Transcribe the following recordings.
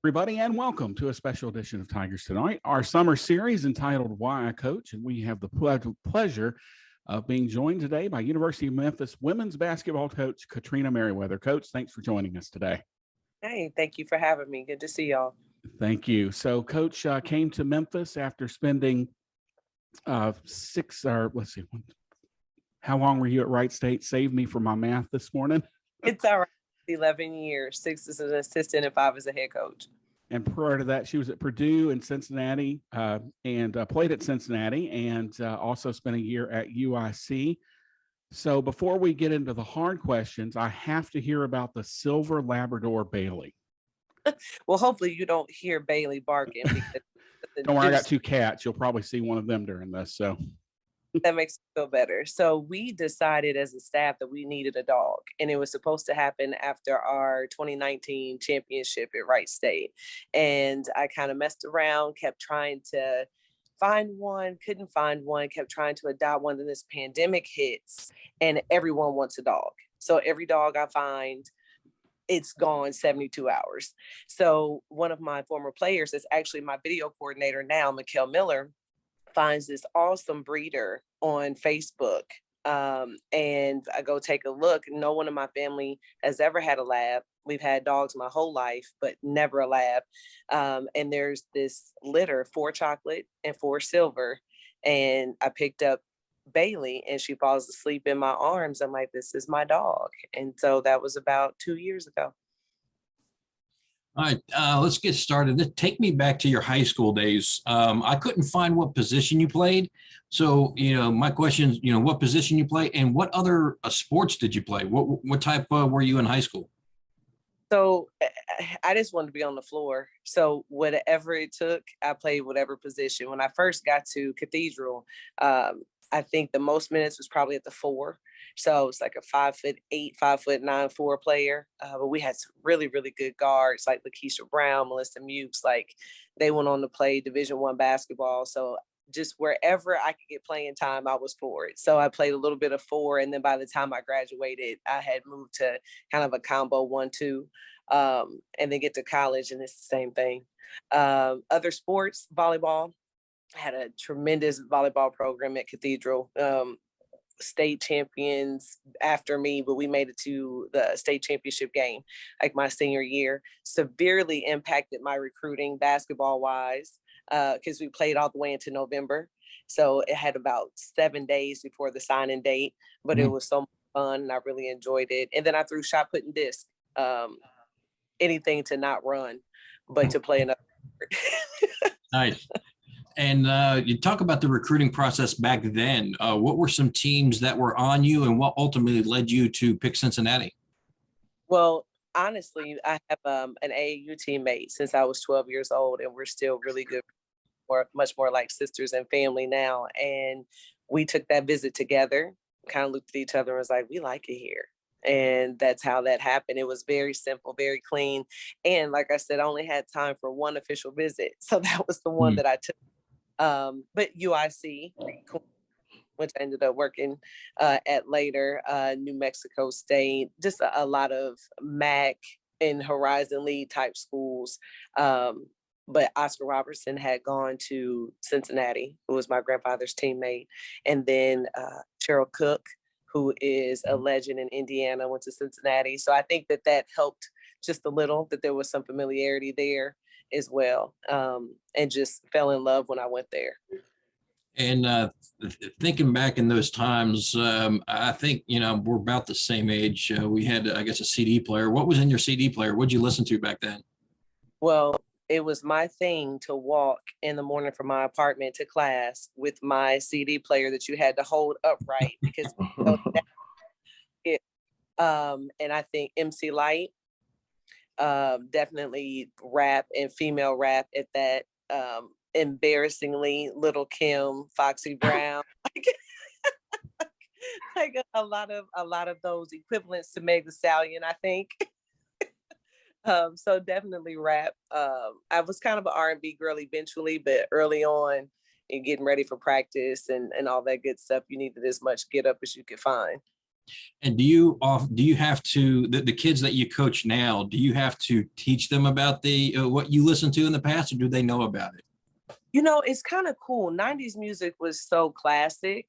Everybody, and welcome to a special edition of Tigers Tonight, our summer series entitled Why I Coach. And we have the pleasure of being joined today by University of Memphis women's basketball coach Katrina Merriweather. Coach, thanks for joining us today. Hey, thank you for having me. Good to see y'all. Thank you. So, Coach came to Memphis after spending how long were you at Wright State? Save me from my math this morning. It's all right. 11 years, 6 as an assistant and 5 as a head coach. And prior to that, she was at Purdue and Cincinnati and played at Cincinnati and also spent a year at UIC. So before we get into the hard questions, I have to hear about the Silver Labrador Bailey. Well, hopefully you don't hear Bailey barking. Don't worry, I got 2 cats. You'll probably see one of them during this. So that makes me feel better. So we decided as a staff that we needed a dog, and it was supposed to happen after our 2019 championship at Wright State. And I kind of messed around, kept trying to find one, couldn't find one, kept trying to adopt one. Then this pandemic hits and everyone wants a dog. So every dog I find, it's gone 72 hours. So one of my former players is actually my video coordinator now, Mikkel Miller, finds this awesome breeder on Facebook. And I go take a look. No one in my family has ever had a lab. We've had dogs my whole life, but never a lab. And there's this litter, 4 chocolate and 4 silver. And I picked up Bailey and she falls asleep in my arms. I'm like, this is my dog. And so that was about 2 years ago. All right, let's get started. Take me back to your high school days. I couldn't find what position you played. So, my question is, what position you play and what other sports did you play? What type were you in high school? So I just wanted to be on the floor. So whatever it took, I played whatever position. When I first got to Cathedral, I think the most minutes was probably at the 4. So it's like a 5'8", 5'9" 4 player. But we had some really, really good guards like Lakeisha Brown, Melissa Mukes. Like they went on to play Division I basketball. So just wherever I could get playing time, I was for it. So I played a little bit of 4. And then by the time I graduated, I had moved to kind of a combo 1-2, and then get to college and it's the same thing. Other sports, volleyball. Had a tremendous volleyball program at Cathedral. State champions after me, but we made it to the state championship game like my senior year. Severely impacted my recruiting basketball wise because we played all the way into November. So it had about 7 days before the signing date, but it was so much fun and I really enjoyed it. And then I threw shot put and disc. Anything to not run, but to play another. Nice. And you talk about the recruiting process back then. What were some teams that were on you and what ultimately led you to pick Cincinnati? Well, honestly, I have an AAU teammate since I was 12 years old, and we're still really good, or much more like sisters and family now. And we took that visit together, kind of looked at each other and was like, we like it here. And that's how that happened. It was very simple, very clean. And like I said, I only had time for one official visit. So that was the one that I took. But UIC, which I ended up working at later, New Mexico State, just a lot of MAC and Horizon League type schools. But Oscar Robertson had gone to Cincinnati, who was my grandfather's teammate. And then Cheryl Cook, who is a legend in Indiana, went to Cincinnati. So I think that helped just a little, that there was some familiarity there as well, and just fell in love when I went there. And thinking back in those times, I think, we're about the same age. We had, I guess, a CD player. What was in your CD player? What'd you listen to back then? Well, it was my thing to walk in the morning from my apartment to class with my CD player that you had to hold upright because and I think MC Light, definitely rap and female rap at that, embarrassingly Little Kim, Foxy Brown, like a lot of those equivalents to Meg Thee Stallion, I think. So definitely rap. I was kind of an R&B girl eventually, but early on in getting ready for practice and all that good stuff, you needed as much get up as you could find. And do you have to, the kids that you coach now, do you have to teach them about the what you listened to in the past, or do they know about it? It's kind of cool. 90s music was so classic,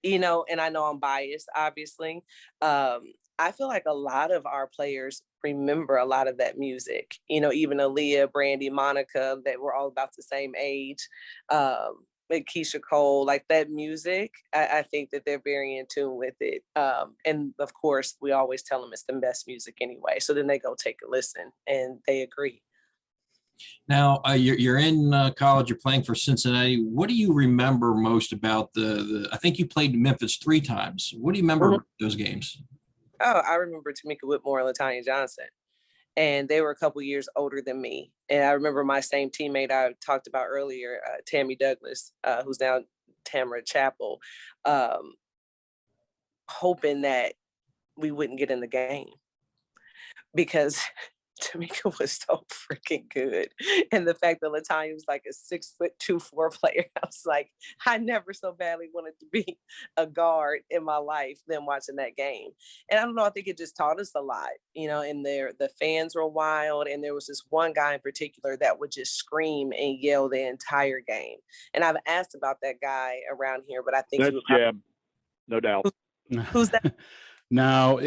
and I know I'm biased, obviously. I feel like a lot of our players remember a lot of that music, even Aaliyah, Brandy, Monica, that were all about the same age. Like Keisha Cole, like that music, I think that they're very in tune with it. And of course, we always tell them it's the best music anyway. So then they go take a listen and they agree. Now you're in college. You're playing for Cincinnati. What do you remember most about the? I think you played Memphis 3 times. What do you remember about those games? Oh, I remember Tamika Whitmore and LaTanya Johnson. And they were a couple years older than me. And I remember my same teammate I talked about earlier, Tammy Douglas, who's now Tamara Chappell, hoping that we wouldn't get in the game because Tamika was so freaking good. And the fact that LaTanya was like a 6'2", 4" player, I was like, I never so badly wanted to be a guard in my life than watching that game. And I don't know, I think it just taught us a lot, and the fans were wild. And there was this one guy in particular that would just scream and yell the entire game. And I've asked about that guy around here, but I think That's Jeb, no doubt. Who's that? No,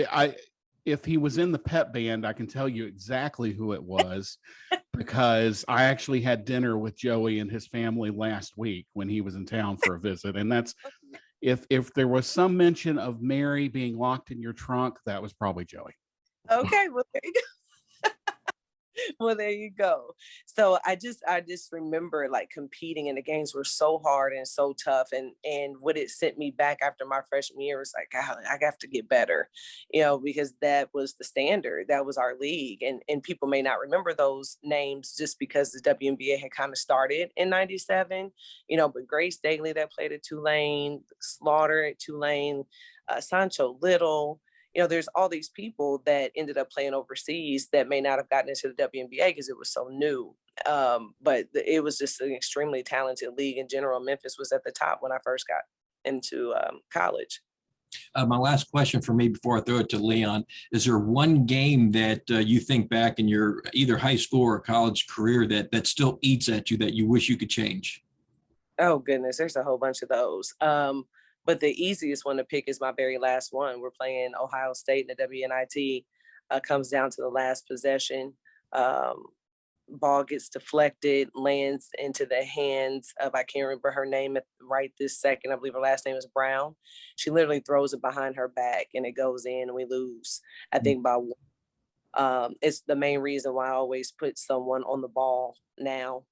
if he was in the pep band, I can tell you exactly who it was because I actually had dinner with Joey and his family last week when he was in town for a visit. And that's if there was some mention of Mary being locked in your trunk, that was probably Joey. Okay, well, there you go. Well, there you go. So I just remember like competing, and the games were so hard and so tough. And what it sent me back after my freshman year was like, God, I have to get better, because that was the standard. That was our league. And people may not remember those names just because the WNBA had kind of started in 97, but Grace Daly that played at Tulane, Slaughter at Tulane, Sancho Little. There's all these people that ended up playing overseas that may not have gotten into the WNBA because it was so new. But it was just an extremely talented league in general. Memphis was at the top when I first got into college. My last question for me before I throw it to Leon, is there one game that you think back in your either high school or college career that still eats at you that you wish you could change? Oh, goodness. There's a whole bunch of those. But the easiest one to pick is my very last one. We're playing Ohio State in the WNIT. Comes down to the last possession. Ball gets deflected, lands into the hands of, I can't remember her name right this second. I believe her last name is Brown. She literally throws it behind her back and it goes in and we lose, I think, by one. It's the main reason why I always put someone on the ball now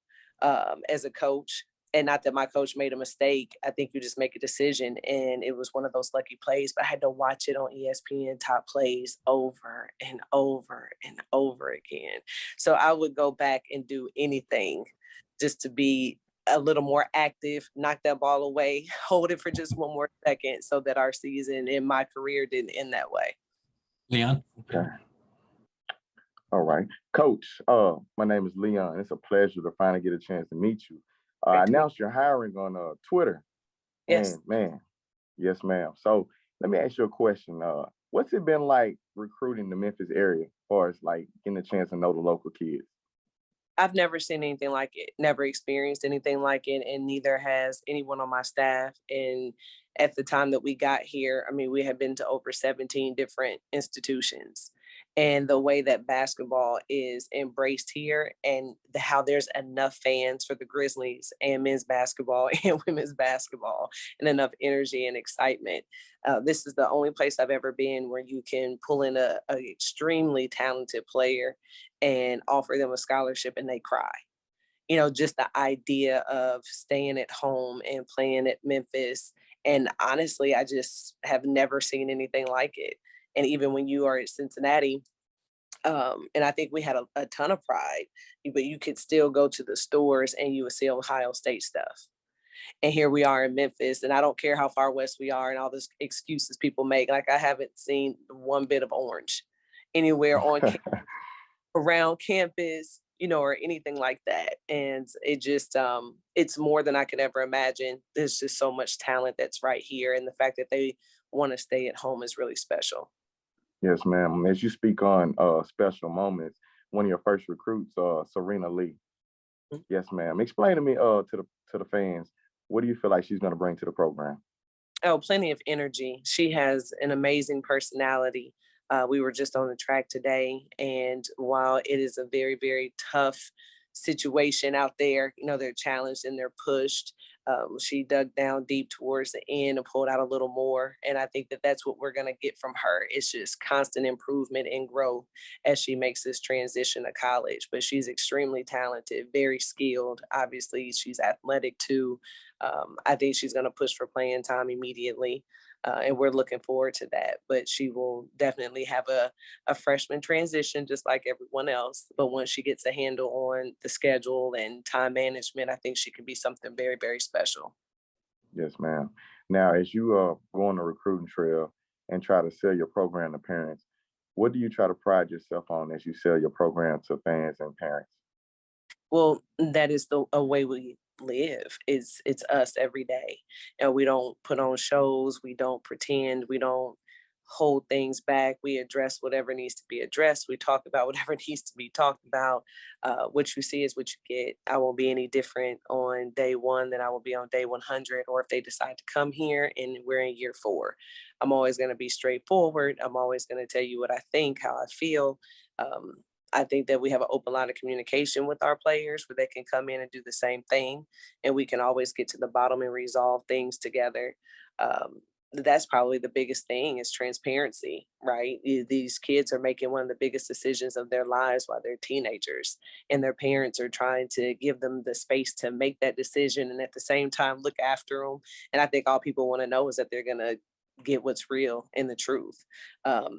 as a coach. And not that my coach made a mistake. I think you just make a decision. And it was one of those lucky plays, but I had to watch it on ESPN Top Plays over and over and over again. So I would go back and do anything just to be a little more active, knock that ball away, hold it for just one more second so that our season and my career didn't end that way. Leon? Okay. All right. Coach, my name is Leon. It's a pleasure to finally get a chance to meet you. I announced your hiring on Twitter. Yes. And man, yes, ma'am. So let me ask you a question. What's it been like recruiting the Memphis area as far as like getting a chance to know the local kids? I've never seen anything like it, never experienced anything like it, and neither has anyone on my staff. And at the time that we got here, I mean, we had been to over 17 different institutions. And the way that basketball is embraced here and how there's enough fans for the Grizzlies and men's basketball and women's basketball and enough energy and excitement. This is the only place I've ever been where you can pull in a extremely talented player and offer them a scholarship and they cry. Just the idea of staying at home and playing at Memphis. And honestly, I just have never seen anything like it. And even when you are at Cincinnati, and I think we had a ton of pride, but you could still go to the stores and you would see Ohio State stuff. And here we are in Memphis, and I don't care how far west we are and all those excuses people make. Like, I haven't seen one bit of orange anywhere on around campus, or anything like that. And it just, it's more than I could ever imagine. There's just so much talent that's right here. And the fact that they want to stay at home is really special. Yes, ma'am. As you speak on special moments, one of your first recruits, Serena Lee. Yes, ma'am. Explain to me to the fans, what do you feel like she's going to bring to the program? Oh, plenty of energy. She has an amazing personality. We were just on the track today, and while it is a very, very tough situation out there, they're challenged and they're pushed. She dug down deep towards the end and pulled out a little more. And I think that that's what we're going to get from her. It's just constant improvement and growth as she makes this transition to college. But she's extremely talented, very skilled. Obviously, she's athletic too. I think she's going to push for playing time immediately. And we're looking forward to that. But she will definitely have a freshman transition just like everyone else. But once she gets a handle on the schedule and time management, I think she can be something very, very special. Yes, ma'am. Now, as you go on the recruiting trail and try to sell your program to parents, what do you try to pride yourself on as you sell your program to fans and parents? Well, that is a way we live. It's us every day. And we don't put on shows, we don't pretend, we don't hold things back. We address whatever needs to be addressed. We talk about whatever needs to be talked about. What you see is what you get. I won't be any different on day one than I will be on day 100, or if they decide to come here and we're in year 4. I'm always going to be straightforward. I'm always going to tell you what I think, how I feel. I think that we have an open line of communication with our players where they can come in and do the same thing, and we can always get to the bottom and resolve things together. That's probably the biggest thing is transparency, right? These kids are making one of the biggest decisions of their lives while they're teenagers, and their parents are trying to give them the space to make that decision and at the same time look after them. And I think all people want to know is that they're going to get what's real and the truth.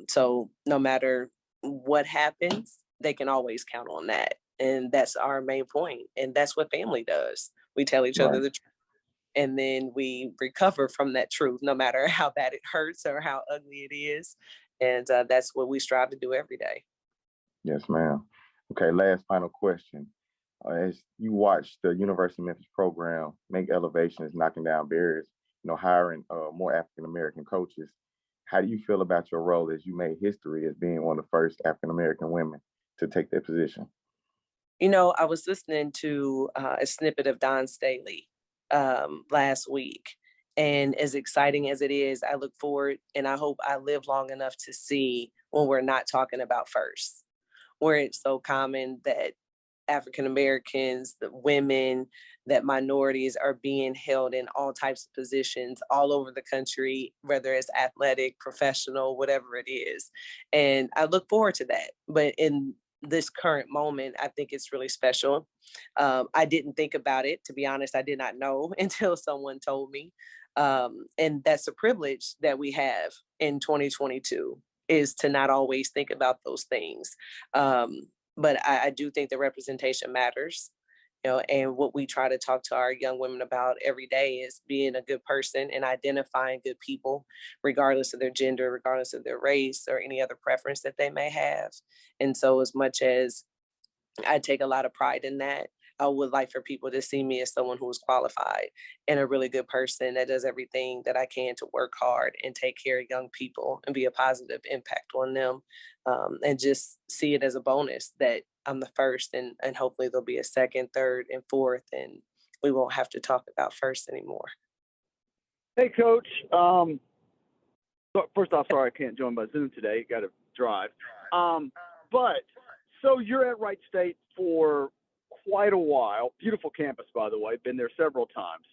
So no matter what happens, they can always count on that. And that's our main point. And that's what family does. We tell each other Right. the truth, and then we recover from that truth, no matter how bad it hurts or how ugly it is. And that's what we strive to do every day. Yes, ma'am. Okay, last final question. As you watch the University of Memphis program make elevations, knocking down barriers, hiring more African American coaches, how do you feel about your role as you made history as being one of the first African American women to take that position? I was listening to a snippet of Don Staley last week. And as exciting as it is, I look forward and I hope I live long enough to see when we're not talking about first, where it's so common that African Americans, the women, that minorities are being held in all types of positions all over the country, whether it's athletic, professional, whatever it is. And I look forward to that. But in this current moment, I think it's really special. I didn't think about it, to be honest. I did not know until someone told me. And that's a privilege that we have in 2022, is to not always think about those things. But I do think the representation matters, and what we try to talk to our young women about every day is being a good person and identifying good people, regardless of their gender, regardless of their race or any other preference that they may have. And so as much as I take a lot of pride in that, I would like for people to see me as someone who is qualified and a really good person that does everything that I can to work hard and take care of young people and be a positive impact on them, and just see it as a bonus that I'm the first, and hopefully there'll be a second, third, and fourth, and we won't have to talk about first anymore. Hey, Coach. First off, sorry I can't join by Zoom today. Got to drive. But so you're at Wright State for quite a while. Beautiful campus, by the way. Been there several times.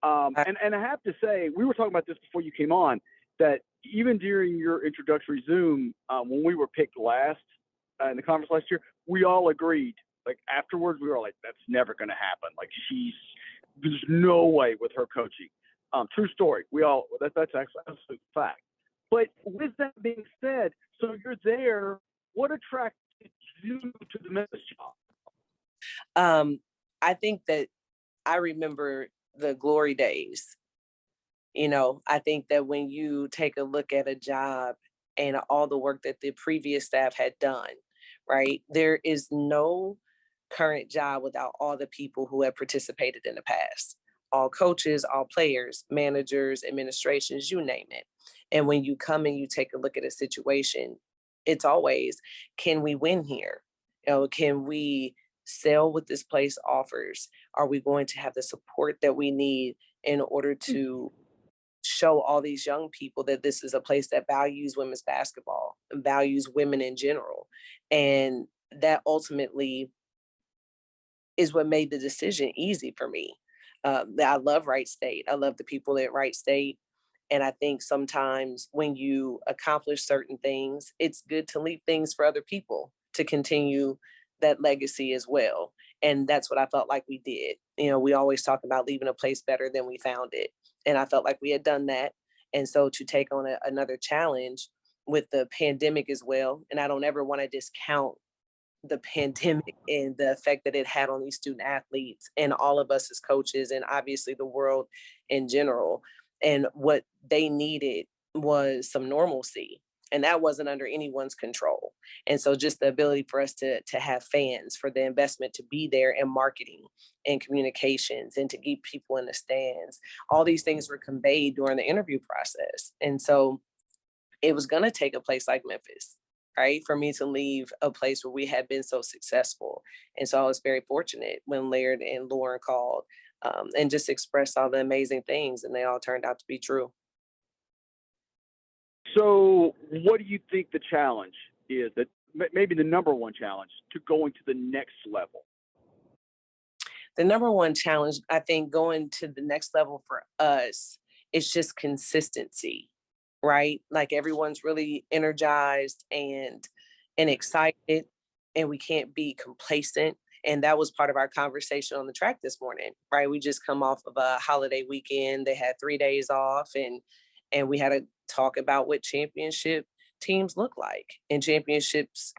And I have to say, we were talking about this before you came on, that even during your introductory Zoom, when we were picked last in the conference last year, we all agreed. Like afterwards, we were like, that's never going to happen. Like there's no way with her coaching. True story. That's actually absolute fact. But with that being said, so you're there. What attracted you to the Memphis job? I think that I remember the glory days. I think that when you take a look at a job and all the work that the previous staff had done, right, there is no current job without all the people who have participated in the past, all coaches, all players, managers, administrations, you name it. And when you come and you take a look at a situation, it's always, can we win here? Can we sell what this place offers? Are we going to have the support that we need in order to show all these young people that this is a place that values women's basketball and values women in general? And that ultimately is what made the decision easy for me. I love Wright State. I love the people at Wright State. And I think sometimes when you accomplish certain things, it's good to leave things for other people to continue that legacy as well. And that's what I felt like we did. We always talk about leaving a place better than we found it. And I felt like we had done that. And so to take on another challenge with the pandemic as well, and I don't ever want to discount the pandemic and the effect that it had on these student athletes and all of us as coaches, and obviously the world in general. And what they needed was some normalcy, and that wasn't under anyone's control. And so just the ability for us to have fans, for the investment to be there in marketing and communications and to keep people in the stands, all these things were conveyed during the interview process. And so it was going to take a place like Memphis, right, for me to leave a place where we had been so successful. And so I was very fortunate when Laird and Lauren called and just expressed all the amazing things, and they all turned out to be true. So what do you think the challenge is, that maybe the number one challenge to going to the next level? The number one challenge, I think, going to the next level for us is just consistency, right? Like everyone's really energized and excited, and we can't be complacent. And that was part of our conversation on the track this morning, right? We just come off of a holiday weekend. They had 3 days off, and we had to talk about what championship teams look like. And championships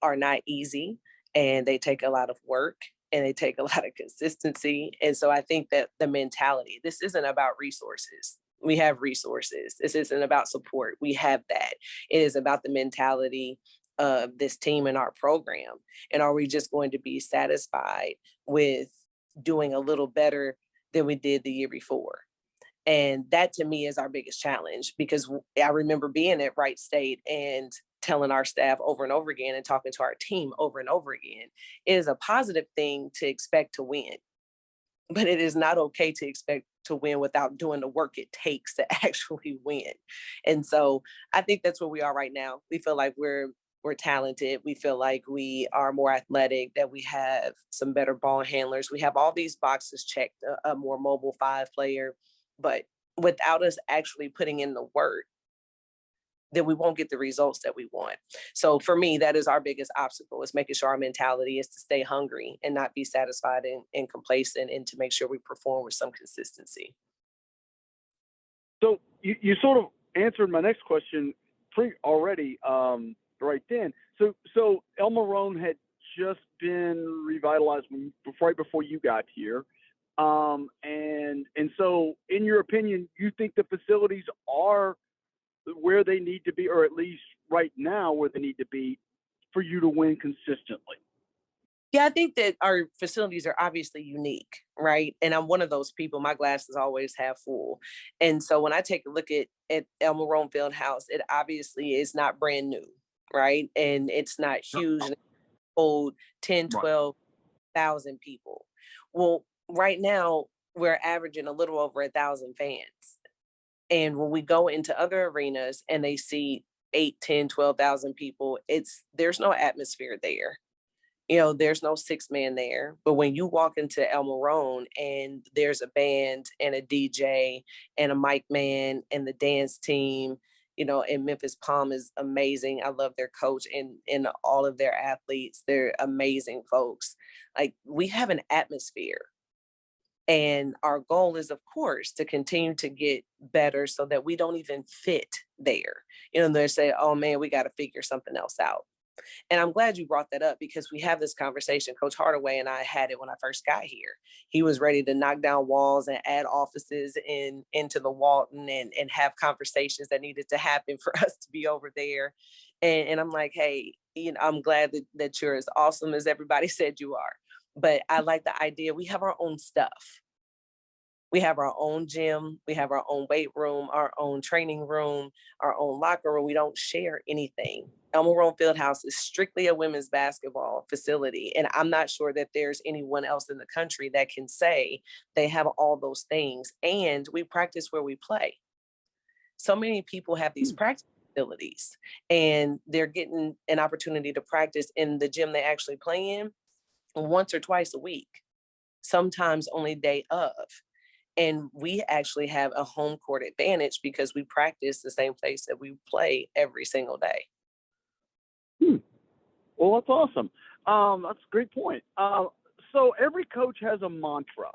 are not easy, and they take a lot of work, and they take a lot of consistency. And so I think that the mentality, this isn't about resources. We have resources. This isn't about support. We have that. It is about the mentality of this team and our program. And are we just going to be satisfied with doing a little better than we did the year before? And that to me is our biggest challenge, because I remember being at Wright State and telling our staff over and over again and talking to our team over and over again, it is a positive thing to expect to win, but it is not okay to expect to win without doing the work it takes to actually win. And so I think that's where we are right now. We feel like we're talented. We feel like we are more athletic, that we have some better ball handlers. We have all these boxes checked, a more mobile 5 player, but without us actually putting in the work, then we won't get the results that we want. So for me, that is our biggest obstacle, is making sure our mentality is to stay hungry and not be satisfied and complacent, and to make sure we perform with some consistency. So you sort of answered my next question already right then. So El Morone had just been revitalized right before you got here. And so in your opinion, you think the facilities are where they need to be, or at least right now where they need to be for you to win consistently? Yeah, I think that our facilities are obviously unique, right? And I'm one of those people, my glass is always half full. And so when I take a look at El Morone Fieldhouse, it obviously is not brand new, right? And it's not huge, and it hold 10, 12,000 people. Well, right now we're averaging a little over 1,000 fans. And when we go into other arenas and they see 8, 10, 12,000 people, there's no atmosphere there. There's no 6-man there. But when you walk into El Morone and there's a band and a DJ and a mic man and the dance team, and Memphis Palm is amazing. I love their coach and all of their athletes. They're amazing folks. Like, we have an atmosphere. And our goal is, of course, to continue to get better so that we don't even fit there. They say, oh man, we got to figure something else out. And I'm glad you brought that up, because we have this conversation. Coach Hardaway and I had it when I first got here. He was ready to knock down walls and add offices into the Walton and have conversations that needed to happen for us to be over there. And I'm like, hey, I'm glad that you're as awesome as everybody said you are. But I like the idea. We have our own stuff. We have our own gym. We have our own weight room, our own training room, our own locker room. We don't share anything. Elmer Roane Fieldhouse is strictly a women's basketball facility. And I'm not sure that there's anyone else in the country that can say they have all those things. And we practice where we play. So many people have these practice facilities and they're getting an opportunity to practice in the gym they actually play in once or twice a week, sometimes only day of. And we actually have a home court advantage because we practice the same place that we play every single day. Well, that's awesome. That's a great point. So every coach has a mantra.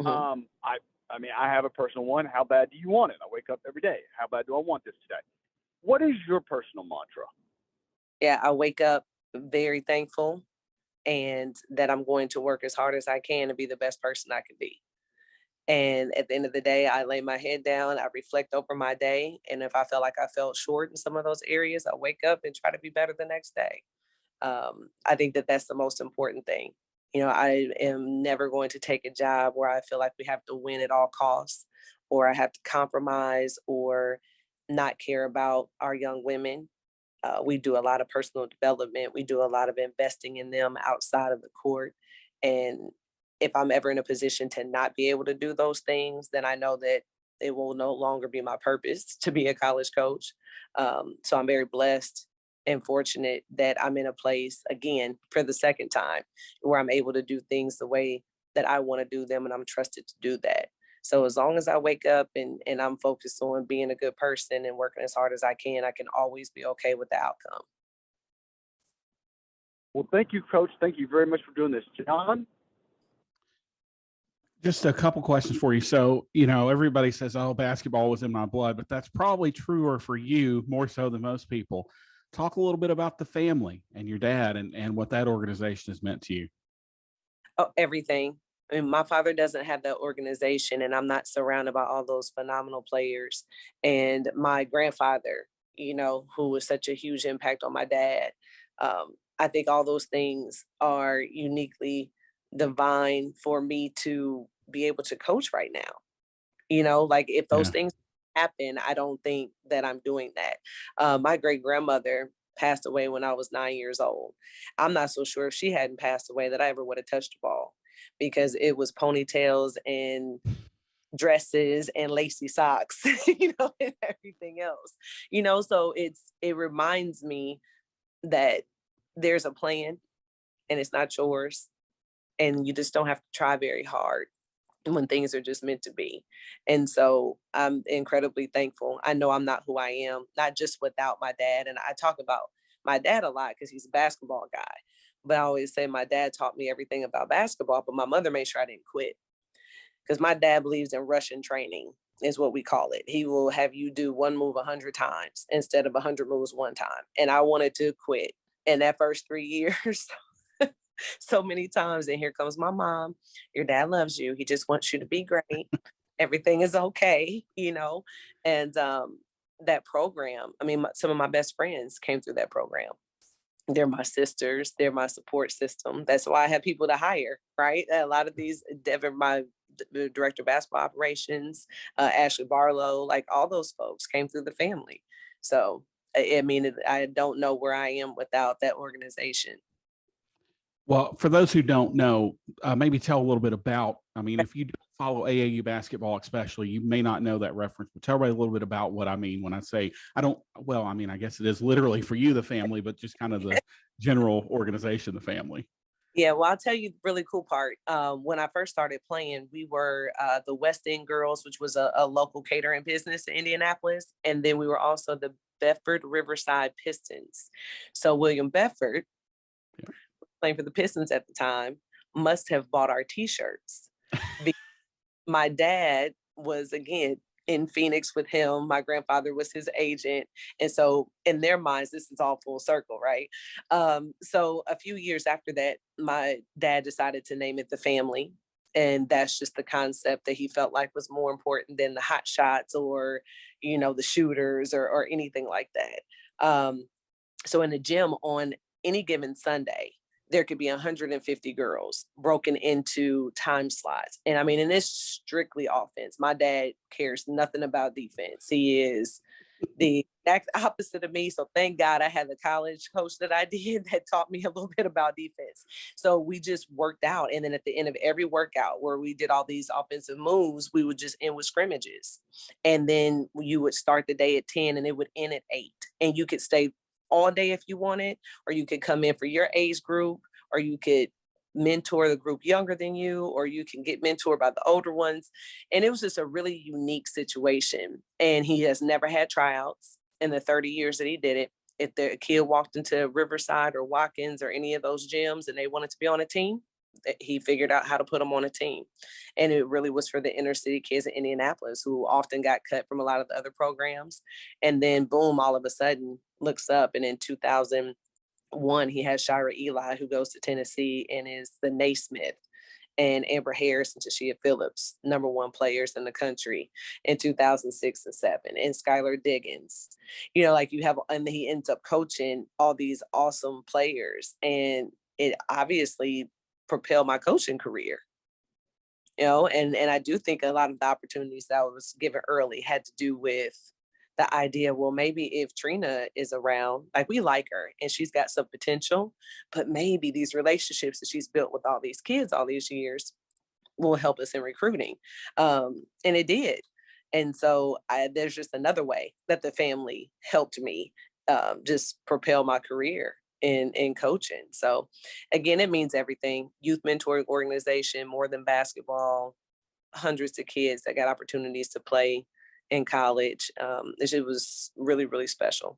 Mhm. I mean, I have a personal one. How bad do you want it? I wake up every day. How bad do I want this today? What is your personal mantra? Yeah, I wake up very thankful and that I'm going to work as hard as I can to be the best person I can be. And at the end of the day, I lay my head down, I reflect over my day. And if I felt like I fell short in some of those areas, I wake up and try to be better the next day. I think that that's the most important thing. You know, I am never going to take a job where I feel like we have to win at all costs, or I have to compromise or not care about our young women. We do a lot of personal development. We do a lot of investing in them outside of the court. And if I'm ever in a position to not be able to do those things, then I know that it will no longer be my purpose to be a college coach. So I'm very blessed and fortunate that I'm in a place, again, for the second time, where I'm able to do things the way that I want to do them and I'm trusted to do that. So as long as I wake up and I'm focused on being a good person and working as hard as I can always be okay with the outcome. Well, thank you, Coach. Thank you very much for doing this. John? Just a couple questions for you. So, you know, everybody says, oh, basketball was in my blood, but that's probably truer for you more so than most people. Talk a little bit about the family and your dad and what that organization has meant to you. Oh, everything. I mean, my father doesn't have that organization, and I'm not surrounded by all those phenomenal players. And my grandfather, you know, who was such a huge impact on my dad. I think all those things are uniquely divine for me to be able to coach right now. You know, like if those Yeah. things happen, I don't think that I'm doing that. My great grandmother passed away when I was 9 years old. I'm not so sure if she hadn't passed away that I ever would have touched the ball because it was ponytails and dresses and lacy socks, you know, and everything else, you know, so it reminds me that there's a plan and it's not yours and you just don't have to try very hard when things are just meant to be. And so I'm incredibly thankful. I know I'm not who I am, not just without my dad. And I talk about my dad a lot because he's a basketball guy. But I always say my dad taught me everything about basketball, but my mother made sure I didn't quit. Because my dad believes in Russian training, is what we call it. He will have you do one move 100 times instead of 100 moves one time. And I wanted to quit in that first 3 years. So many times. And here comes my mom. Your dad loves you. He just wants you to be great. Everything is okay, you know? And that program, I mean, some of my best friends came through that program. They're my sisters. They're my support system. That's why I have people to hire, right? A lot of these, Devin, my director of basketball operations, Ashley Barlow, like all those folks came through the family. So, I mean, I don't know where I am without that organization. Well, for those who don't know, maybe tell a little bit about, I mean, if you don't follow AAU basketball, especially, you may not know that reference, but tell everybody a little bit about what I mean when I say, well, I mean, I guess it is literally for you, the family, but just kind of the general organization, the family. Yeah, well, I'll tell you the really cool part. When I first started playing, we were the West End Girls, which was a local catering business in Indianapolis. And then we were also the Bedford Riverside Pistons. So William Bedford, playing for the Pistons at the time, must have bought our t-shirts. My dad was, again, in Phoenix with him. My grandfather was his agent. And so in their minds, this is all full circle, right? So a few years after that, my dad decided to name it the family. And that's just the concept that he felt like was more important than the hot shots or, you know, the shooters or anything like that. So in the gym on any given Sunday, there could be 150 girls broken into time slots. And I mean, and it's strictly offense. My dad cares nothing about defense. He is the exact opposite of me. So thank God I had the college coach that I did that taught me a little bit about defense. So we just worked out. And then at the end of every workout where we did all these offensive moves, we would just end with scrimmages. And then you would start the day at 10 and it would end at 8. And you could stay all day if you wanted, or you could come in for your age group, or you could mentor the group younger than you, or you can get mentored by the older ones. And it was just a really unique situation. And he has never had tryouts in the 30 years that he did it. If the kid walked into Riverside or Watkins or any of those gyms and they wanted to be on a team, he figured out how to put them on a team. And it really was for the inner city kids in Indianapolis who often got cut from a lot of the other programs. And then boom, all of a sudden looks up, and in 2001, he has Shira Eli, who goes to Tennessee and is the Naismith, and Amber Harris and Tashia Phillips, #1 players in the country in 2006 and 7, and Skylar Diggins. You know, like you have, and he ends up coaching all these awesome players. And it obviously propelled my coaching career. You know, and I do think a lot of the opportunities that I was given early had to do with the idea, well, maybe if Trina is around, like we like her and she's got some potential, but maybe these relationships that she's built with all these kids all these years will help us in recruiting. And it did. And so there's just another way that the family helped me just propel my career in coaching. So again, it means everything. Youth mentoring organization, more than basketball, hundreds of kids that got opportunities to play in college. It was really, really special.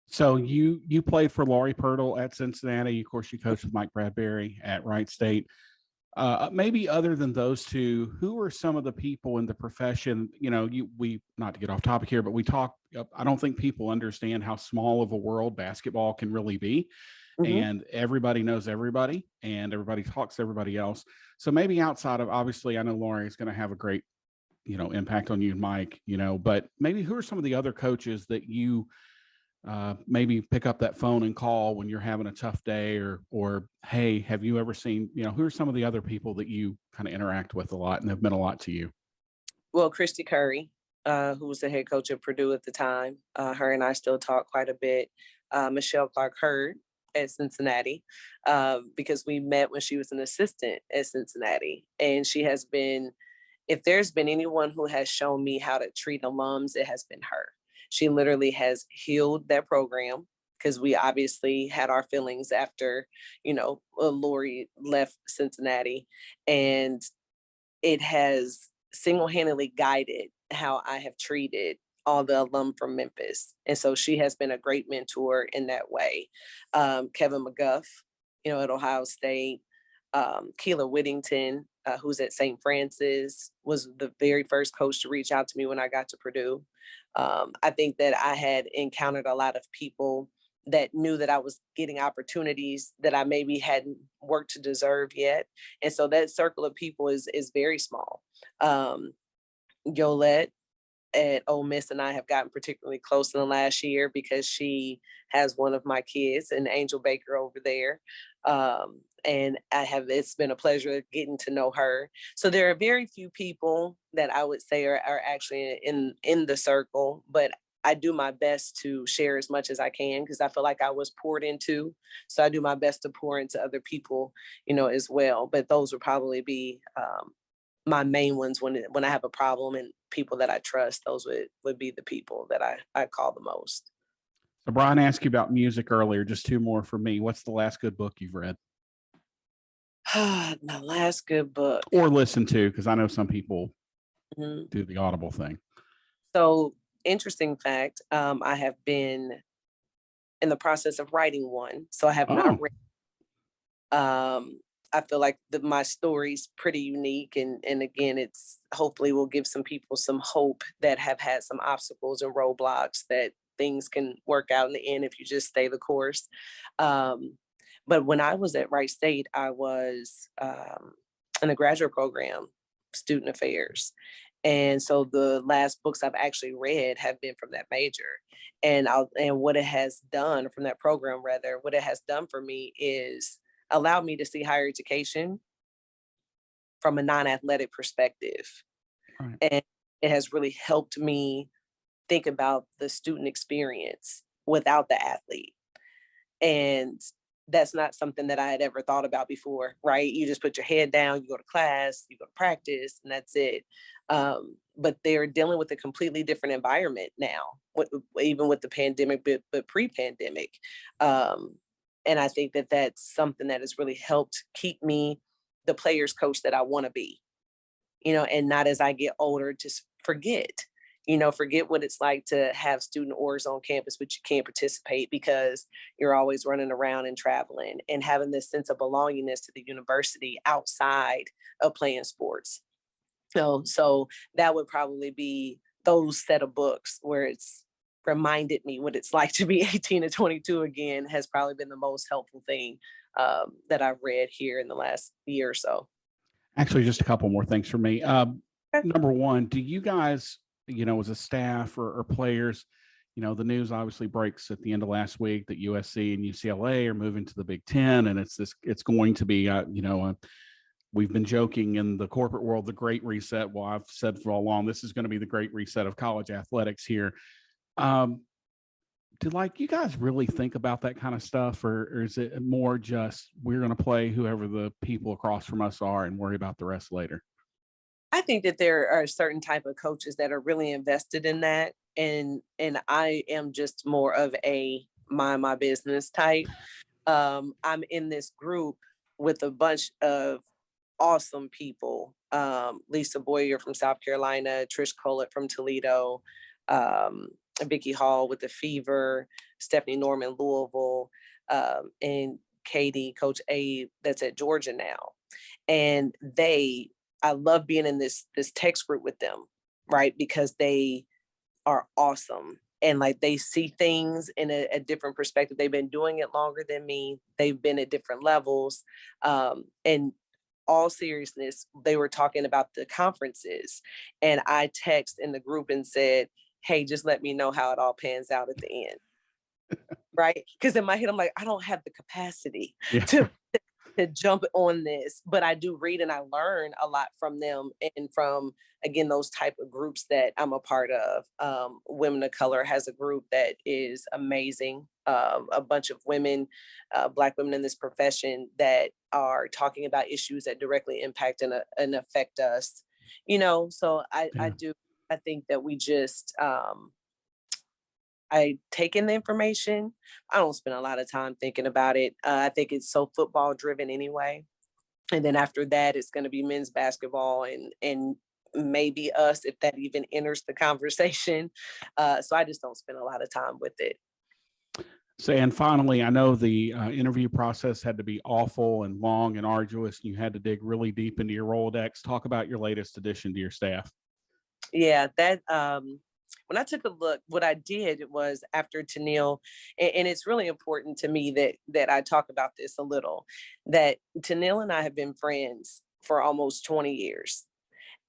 So you played for Laurie Pirtle at Cincinnati. Of course, you coached with Mike Bradbury at Wright State. Maybe other than those two, who are some of the people in the profession? You know, we not to get off topic here, but we talk. I don't think people understand how small of a world basketball can really be, and everybody knows everybody, and everybody talks to everybody else. So maybe outside of, obviously, I know Laurie is going to have a great, impact on you and Mike, but maybe who are some of the other coaches that you maybe pick up that phone and call when you're having a tough day, or hey, have you ever seen, who are some of the other people that you kind of interact with a lot and have meant a lot to you? Well, Christy Curry, who was the head coach of Purdue at the time, her and I still talk quite a bit. Michelle Clark-Hurd at Cincinnati, because we met when she was an assistant at Cincinnati, and she has been, if there's been anyone who has shown me how to treat alums, it has been her. She literally has healed that program, because we obviously had our feelings after, Laurie left Cincinnati, and it has single-handedly guided how I have treated all the alum from Memphis. And so she has been a great mentor in that way. Kevin McGuff, at Ohio State, Keela Whittington, who's at St. Francis, was the very first coach to reach out to me when I got to Purdue. I think that I had encountered a lot of people that knew that I was getting opportunities that I maybe hadn't worked to deserve yet. And so that circle of people is very small. Yolette at Ole Miss and I have gotten particularly close in the last year because she has one of my kids, an Angel Baker, over there. And it's been a pleasure getting to know her. So there are very few people that I would say are actually in the circle, but I do my best to share as much as I can, because I feel like I was poured into. So I do my best to pour into other people, as well. But those would probably be my main ones when I have a problem, and people that I trust. Those would be the people that I call the most. So Brian asked you about music earlier. Just two more for me. What's the last good book you've read? My last good book. Or listen to, because I know some people do the Audible thing. So, interesting fact, I have been in the process of writing one. So I have not read. I feel like my story's pretty unique. And again, it's hopefully will give some people some hope that have had some obstacles and roadblocks, that things can work out in the end if you just stay the course. But when I was at Wright State, I was in a graduate program, student affairs. And so the last books I've actually read have been from that major. And what it has done from that program, rather, what it has done for me is allowed me to see higher education from a non-athletic perspective. Right. And it has really helped me think about the student experience without the athlete. And that's not something that I had ever thought about before, right? You just put your head down, you go to class, you go to practice, and that's it. But they're dealing with a completely different environment now, even with the pandemic, but pre-pandemic. And I think that that's something that has really helped keep me the players coach that I want to be, and not as I get older, just forget what it's like to have student orgs on campus, but you can't participate because you're always running around and traveling, and having this sense of belongingness to the university outside of playing sports. So that would probably be those set of books where it's reminded me what it's like to be 18 to 22 again, has probably been the most helpful thing that I've read here in the last year or so. Actually, just a couple more things for me. Okay. Number one, do you guys, as a staff or players, the news obviously breaks at the end of last week that USC and UCLA are moving to the Big Ten, and it's going to be, we've been joking in the corporate world, the Great Reset. Well, I've said for all along, this is going to be the Great Reset of college athletics here. Do you guys really think about that kind of stuff, or is it more just we're going to play whoever the people across from us are and worry about the rest later? I think that there are certain type of coaches that are really invested in that. And I am just more of a mind my business type. I'm in this group with a bunch of awesome people. Lisa Boyer from South Carolina, Trish Collett from Toledo, Vicky Hall with the Fever, Stephanie Norman, Louisville, and Katie, Coach Abe, that's at Georgia now. And I love being in this text group with them, right? Because they are awesome. And they see things in a different perspective. They've been doing it longer than me. They've been at different levels. And all seriousness, they were talking about the conferences. And I text in the group and said, hey, just let me know how it all pans out at the end. Right? Because in my head, I'm like, I don't have the capacity to jump on this, but I do read and I learn a lot from them, and from, again, those type of groups that I'm a part of. Women of Color has a group that is amazing. A bunch of women, Black women in this profession, that are talking about issues that directly impact and affect us. So I think that we just, I take in the information. I don't spend a lot of time thinking about it. I think it's so football driven anyway. And then after that, it's going to be men's basketball and maybe us, if that even enters the conversation. So I just don't spend a lot of time with it. So, and finally, I know the interview process had to be awful and long and arduous. You had to dig really deep into your Rolodex. Talk about your latest addition to your staff. Yeah, that when I took a look, what I did was, after Tennille, and it's really important to me that I talk about this a little, that Tennille and I have been friends for almost 20 years.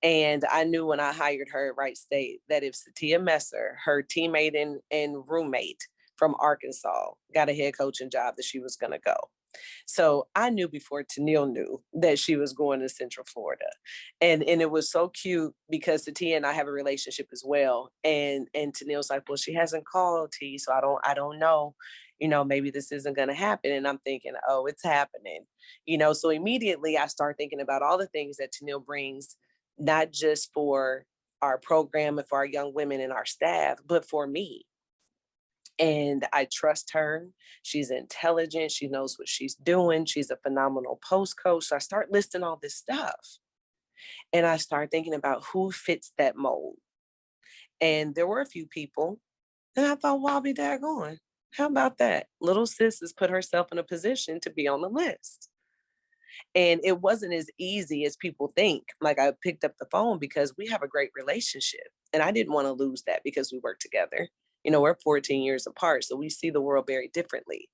And I knew when I hired her at Wright State that if Satia Messer, her teammate and roommate from Arkansas, got a head coaching job, that she was going to go. So I knew before Tennille knew that she was going to Central Florida. And it was so cute because Satia and I have a relationship as well. And Tennille's like, well, she hasn't called, T, so I don't know, maybe this isn't going to happen. And I'm thinking, oh, it's happening. So immediately I start thinking about all the things that Tennille brings, not just for our program and for our young women and our staff, but for me. And I trust her. She's intelligent. She knows what she's doing. She's a phenomenal post coach. So I start listing all this stuff. And I start thinking about who fits that mold. And there were a few people. And I thought, well, I'll be daggone. How about that? Little sis has put herself in a position to be on the list. And it wasn't as easy as people think. I picked up the phone because we have a great relationship. And I didn't want to lose that because we work together. We're 14 years apart, so we see the world very differently.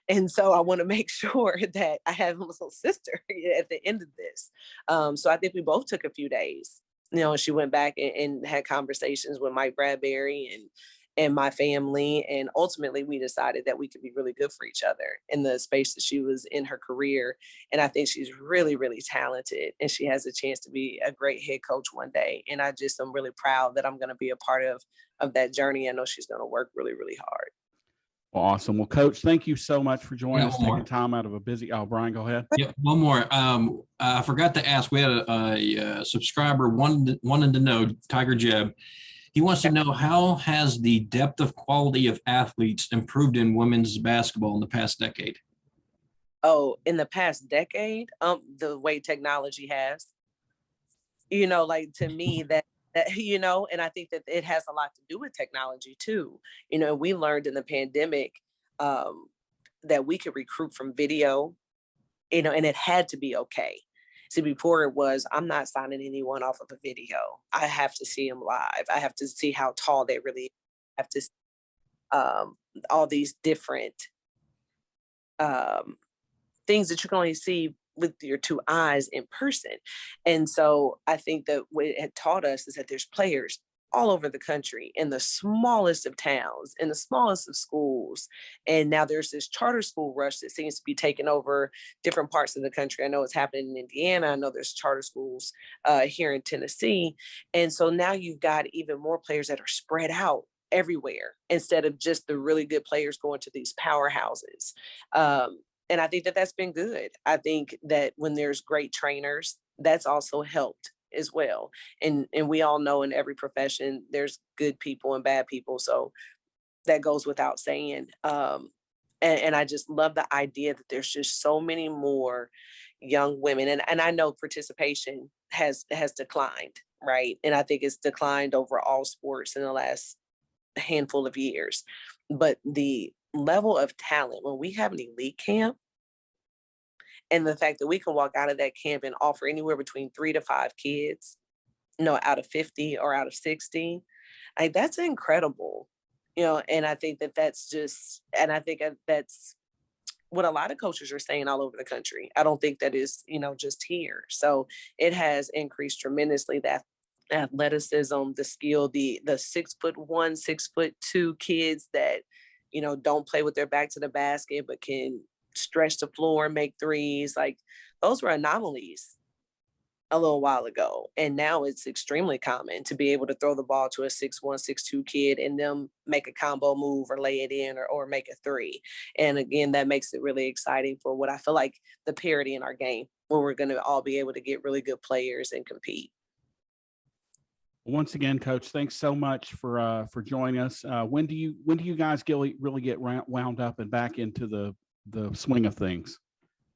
And so I want to make sure that I have a little sister at the end of this. So I think we both took a few days she went back and had conversations with Mike Bradbury and my family. And ultimately we decided that we could be really good for each other in the space that she was in her career. And I think she's really, really talented, and she has a chance to be a great head coach one day. And I just am really proud that I'm going to be a part of that journey. I know she's going to work really, really hard. Well, awesome. Well, Coach, thank you so much for joining Yeah, us, one more. taking time out of a busy. Oh, Brian, go ahead. Yeah, one more. I forgot to ask. We had a subscriber wanted to know, Tiger Jeb. He wants to know, how has the depth of quality of athletes improved in women's basketball in the past decade? Oh, in the past decade, the way technology has, like, to me, that and I think that it has a lot to do with technology too. We learned in the pandemic that we could recruit from video, and it had to be okay. See, before it was, I'm not signing anyone off of a video. I have to see them live. I have to see how tall they really have to, all these different things that you can only see with your two eyes in person. And so I think that what it had taught us is that there's players all over the country, in the smallest of towns, in the smallest of schools. And now there's this charter school rush that seems to be taking over different parts of the country. I know it's happening in Indiana. I know there's charter schools here in Tennessee. And so now you've got even more players that are spread out everywhere, instead of just the really good players going to these powerhouses. And I think that that's been good. I think that when there's great trainers, that's also helped as well. And we all know in every profession, there's good people and bad people. So that goes without saying. And I just love the idea that there's just so many more young women. And I know participation has declined, right? And I think it's declined over all sports in the last handful of years. But the level of talent, when we have an elite camp, and the fact that we can walk out of that camp and offer anywhere between 3 to 5 kids, out of 50 or out of 60, that's incredible. And I think that that's what a lot of coaches are saying all over the country. I don't think that is, just here. So it has increased tremendously, that athleticism, the skill, the 6'1", 6'2" kids that, don't play with their back to the basket, but can stretch the floor and make threes. Like, those were anomalies a little while ago. And now it's extremely common to be able to throw the ball to a 6'1", 6'2" kid and them make a combo move or lay it in or make a three. And again, that makes it really exciting for what I feel like the parity in our game, where we're going to all be able to get really good players and compete. Once again, Coach, thanks so much for joining us. When do you guys really get wound up and back into the swing of things?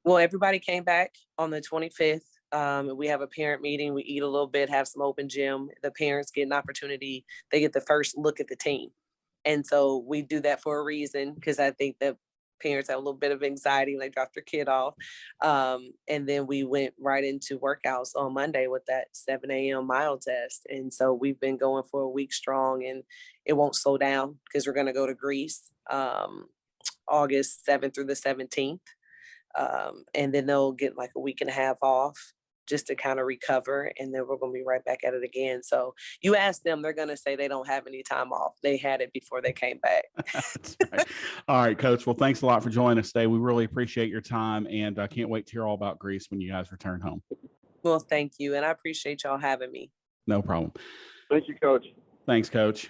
Well, everybody came back on the 25th. We have a parent meeting. We eat a little bit, have some open gym. The parents get an opportunity. They get the first look at the team. And so we do that for a reason, because I think that parents have a little bit of anxiety when they drop their kid off. And then we went right into workouts on Monday with that 7 a.m. mile test. And so we've been going for a week strong, and it won't slow down, because we're going to go to Greece August 7th through the 17th. And then they'll get like a week and a half off just to kind of recover. And then we're going to be right back at it again. So you ask them, they're going to say they don't have any time off. They had it before they came back. That's right. All right, Coach. Well, thanks a lot for joining us today. We really appreciate your time, and I can't wait to hear all about Greece when you guys return home. Well, thank you. And I appreciate y'all having me. No problem. Thank you, Coach. Thanks, Coach.